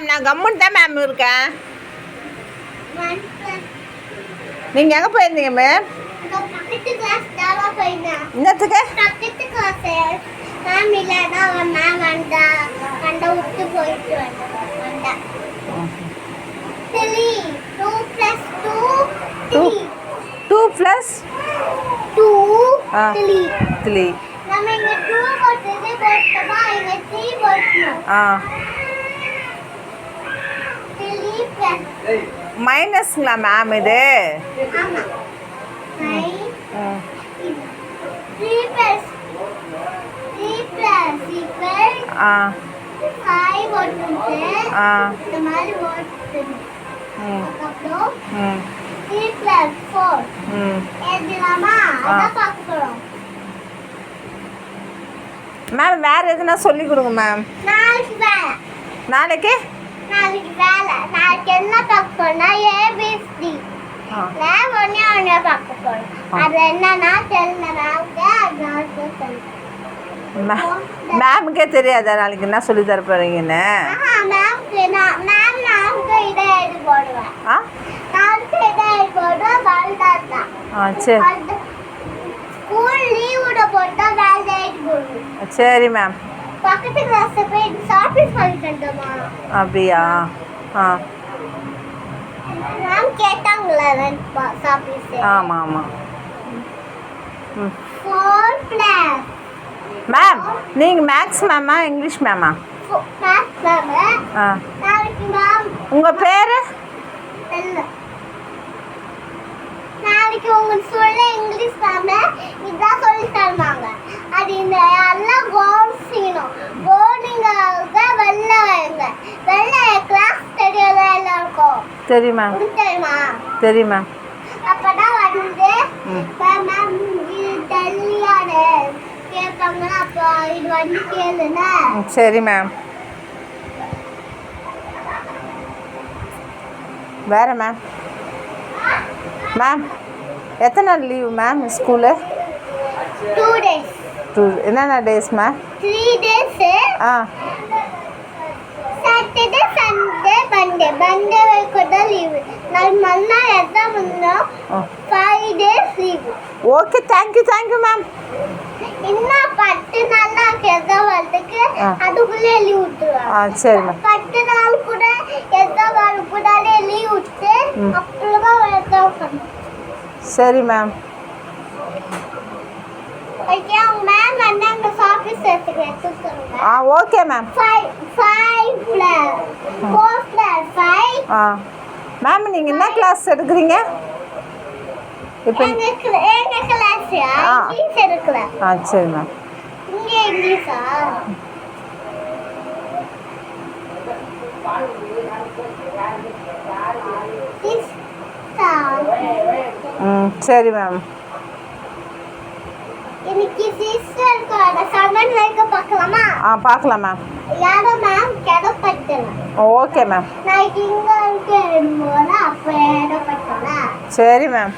Ma'am, நான் கம்முன்னு தான் மேம் இருக்கேன். நீங்கள் எங்கே போயிருந்தீங்க மேம்? என்னத்துக்கு? Two plus two three. மைனஸ்ங்களா மேம் இது? மேம் வேற எதுனா சொல்லி கொடுங்க மேம். நாளைக்கு என்ன பார்க்க போனா ஏபிசி மேமுக்கே தெரியாதா நாளைக்கு என்ன சொல்லி தர போறீங்கன்னு? சரி மேம். அப்படியா? ஆமாம் ஆமாம். மேம் நீங்கள் மேக்ஸ் மேமா இங்கிலீஷ் மேமா? உங்கள் பேர்? நாளைக்கு உங்களுக்கு சொல்ல இங்கிலீஷ் மேம் இதான் சொல்லி தருவாங்க. அது இந்த எல்லாம் கவனிச்சிக்கணும். கவனிங்காக வெளில வைங்க. வெளில கிளாஸ் தெரியல எல்லாருக்கும். தெரியும் மேம். தெரியுமா? தெரியும் மேம். அப்பதான் வந்து மேம் இது தெரியல கேட்பாங்க. அப்போ இது வந்து கேளுங்க. சரி மேம். வேற மேம்? மேம் எத்தனை நாள் லீவு மேம் ஸ்கூலு? 2 days. என்னென்ன days ma'am? 3 days. Saturday Sunday Monday கூட லீவு. நாளைக்கு மறுநாள் எக்ஸாம் இருந்தோம். 5 days leave. Okay thank you ma'am. இன்னும் 10 நாள் தான் எக்ஸாம் வரதுக்கு. அதுக்குள்ளே லீவ் விட்டுருவாங்க. சரி மேம். 10 நாள் கூட எக்ஸாம் வரக்கூடாது லீவ் விட்டு அப்புறமா எக்ஸாம் பண்ணும். சரி மேம். ஓகே மேம் அண்ணாங்க ஆஃபீஸ் எடுத்து சொல்லுங்க. Okay ma'am. 5 + 4 + 5. மேம் நீங்கள் என்ன கிளாஸ் எடுக்கிறீங்க இப்போ? எங்க கிளாஸ் இங்கிலீஷ் எடுக்கிறேன். சரி மேம். இங்கே இங்கிலீஷா? சரி மேம். இன்னைக்கு சிஸ்டர் சமன் வைக்க பார்க்கலாமா? பார்க்கலாம் மேம். யாரோ மேம் கேடப்பட்டல. Okay ma'am. நான் இங்க இருக்கேன் போல அப்ப கேடப்பட்டல. சரி மேம்.